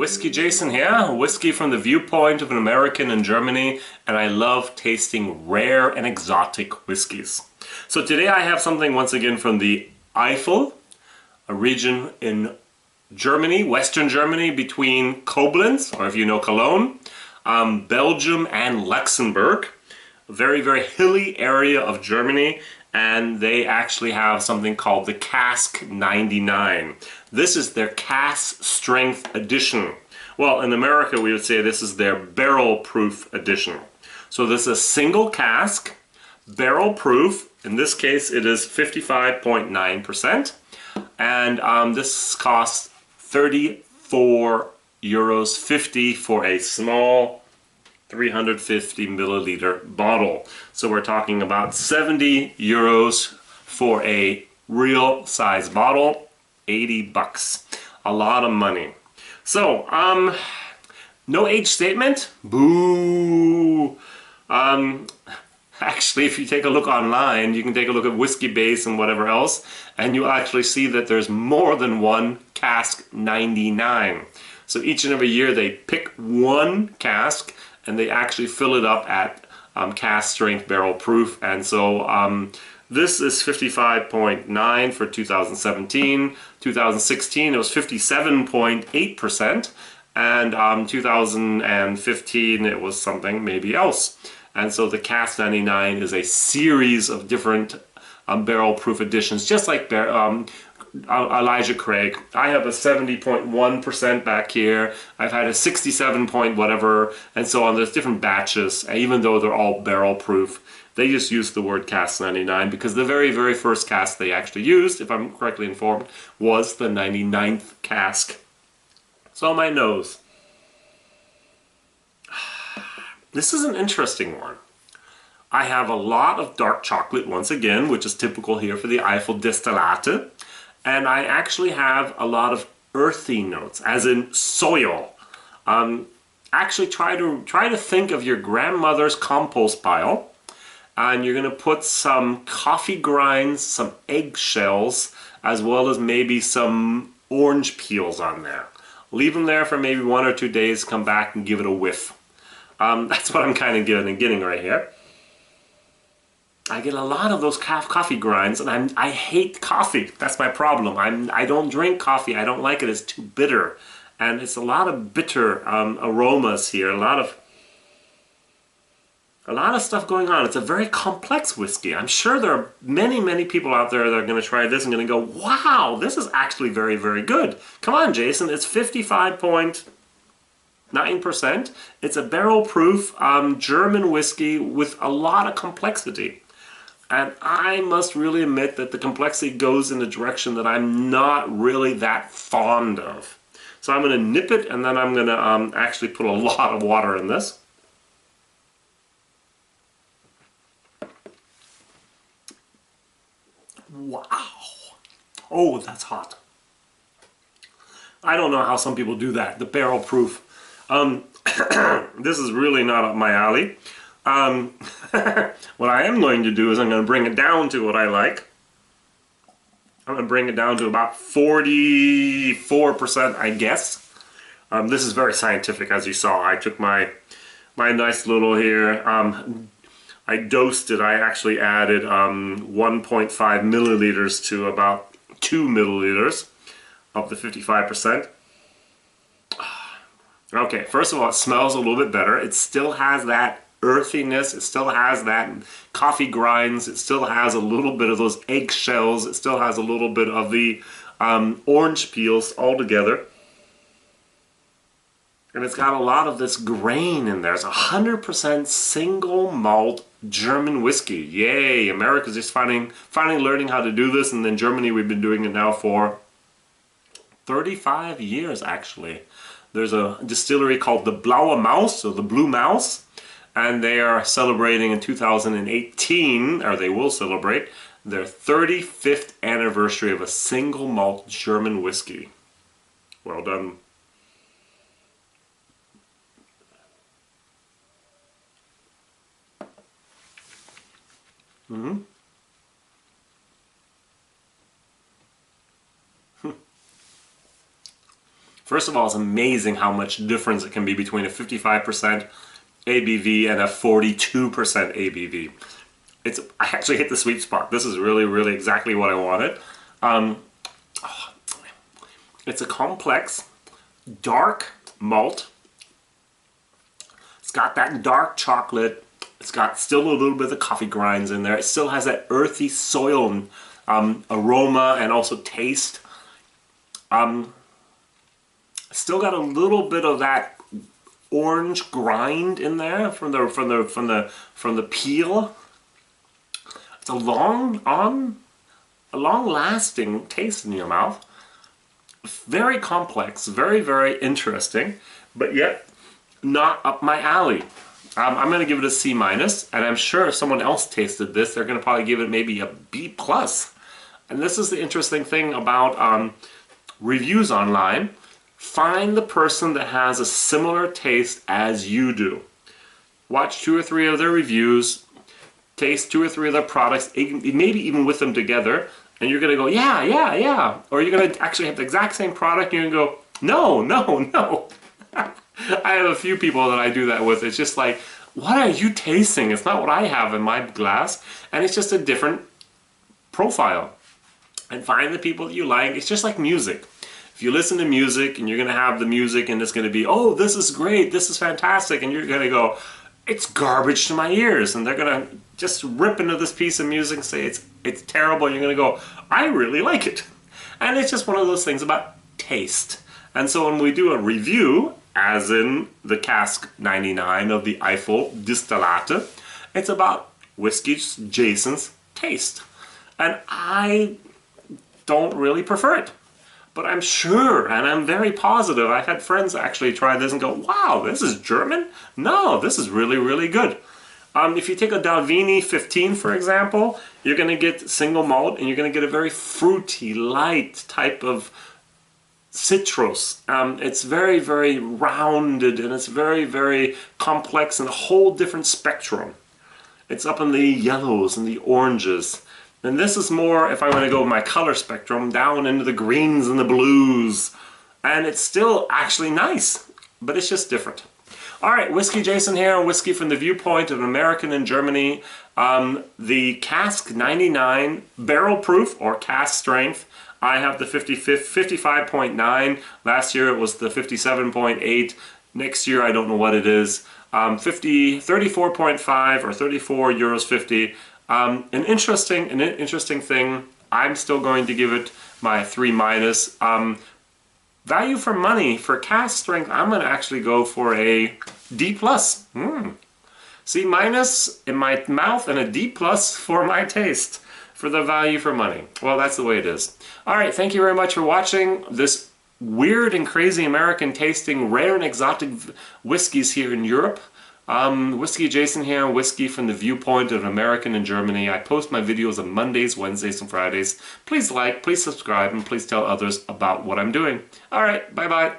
WhiskyJason here, whiskey from the viewpoint of an American in Germany, and I love tasting rare and exotic whiskeys. So today I have something once again from the Eifel, a region in Germany, Western Germany, between Koblenz, or if you know Cologne, Belgium and Luxembourg. A very, very hilly area of Germany, and they actually have something called the Cask 99. This is their cask strength edition. Well, in America we would say this is their barrel proof edition. So this is a single cask, barrel proof. In this case it is 55.9%, and this costs €34.50 for a small 350 milliliter bottle. So we're talking about 70 euros for a real size bottle, 80 bucks. A lot of money. So, no age statement? Boo! Actually, if you take a look online, you can take a look at Whiskybase and whatever else, and you'll actually see that there's more than one Cask 99. So each and every year they pick one cask and they actually fill it up at cask strength barrel proof. And so this is 55.9 for 2017. 2016 it was 57.8%, and 2015 it was something maybe else. And so the Cask 99 is a series of different barrel proof editions, just like Elijah Craig. I have a 70.1% back here. I've had a 67 point whatever, and so on. There's different batches, even though they're all barrel proof. They just use the word Cask 99 because the very, very first cask they actually used, if I'm correctly informed, was the 99th cask. So my nose. This is an interesting one. I have a lot of dark chocolate once again, which is typical here for the Eifel Distillate. And I actually have a lot of earthy notes, as in soil. Actually try to think of your grandmother's compost pile, and you're going to put some coffee grinds, some eggshells, as well as maybe some orange peels on there. Leave them there for maybe 1 or 2 days, come back and give it a whiff. That's what I'm kind of getting right here. I get a lot of those coffee grinds, and I hate coffee. That's my problem. I don't drink coffee. I don't like it. It's too bitter, and it's a lot of bitter aromas here. A lot of stuff going on. It's a very complex whiskey. I'm sure there are many people out there that are going to try this and going to go, "Wow, this is actually very, very good." Come on, Jason. It's 55.9%. It's a barrel proof German whiskey with a lot of complexity. And I must really admit that the complexity goes in a direction that I'm not really that fond of. So I'm going to nip it, and then I'm going to actually put a lot of water in this. Wow. Oh, that's hot. I don't know how some people do that, the barrel proof. This is really not up my alley. What I am going to do is I'm going to bring it down to what I like. I'm going to bring it down to about 44%, I guess. This is very scientific, as you saw. I took my nice little here. I dosed it. I actually added 1.5 milliliters to about 2 milliliters of the 55%. Okay, first of all, it smells a little bit better. It still has that earthiness, it still has that coffee grinds, it still has a little bit of those eggshells, it still has a little bit of the orange peels all together. And it's got a lot of this grain in there. It's 100% single malt German whiskey. Yay! America's just finally learning how to do this, and then Germany, we've been doing it now for 35 years actually. There's a distillery called the Blaue Maus, or the Blue Mouse, and they are celebrating in 2018, or they will celebrate, their 35th anniversary of a single malt German whiskey. Well done. First of all, it's amazing how much difference it can be between a 55% ABV and a 42% ABV. I actually hit the sweet spot. This is really, really exactly what I wanted. It's a complex, dark malt. It's got that dark chocolate. It's got still a little bit of coffee grinds in there. It still has that earthy soil aroma and also taste. Still got a little bit of that orange grind in there from the peel. It's a long-lasting taste in your mouth. Very complex, very, very interesting, but yet not up my alley. I'm going to give it a C-, and I'm sure if someone else tasted this, they're going to probably give it maybe a B+. And this is the interesting thing about reviews online. Find the person that has a similar taste as you do. Watch 2 or 3 of their reviews, taste 2 or 3 of their products, maybe even with them together, and you're going to go, yeah, yeah, yeah. Or you're going to actually have the exact same product, and you're going to go, no, no, no. I have a few people that I do that with. It's just like, what are you tasting? It's not what I have in my glass, and it's just a different profile. And find the people that you like. It's just like music. If you listen to music and you're going to have the music and it's going to be, oh, this is great, this is fantastic, and you're going to go, it's garbage to my ears, and they're going to just rip into this piece of music and say it's terrible, and you're going to go, I really like it. And it's just one of those things about taste. And so when we do a review, as in the Cask 99 of the Eifel Distillate, it's about WhiskyJason's taste. And I don't really prefer it. But I'm sure, and I'm very positive, I've had friends actually try this and go, wow, this is German? No, this is really, really good. If you take a Dalvini 15, for example, you're going to get single malt, and you're going to get a very fruity, light type of citrus. It's very, very rounded, and it's very, very complex and a whole different spectrum. It's up in the yellows and the oranges. And this is more, if I want to go with my color spectrum, down into the greens and the blues. And it's still actually nice, but it's just different. All right, WhiskyJason here, whiskey from the viewpoint of an American in Germany. The Cask 99 barrel proof or cask strength. I have the 55.9. Last year it was the 57.8. Next year I don't know what it is. 34.5 or 34 euros 50. An interesting thing. I'm still going to give it my 3-. Value for money for cask strength. I'm going to actually go for a D+. C- in my mouth and a D+ for my taste for the value for money. Well, that's the way it is. All right, thank you very much for watching this weird and crazy American tasting rare and exotic whiskeys here in Europe. WhiskyJason here, whiskey from the viewpoint of an American in Germany. I post my videos on Mondays, Wednesdays, and Fridays. Please like, please subscribe, and please tell others about what I'm doing. All right, bye-bye.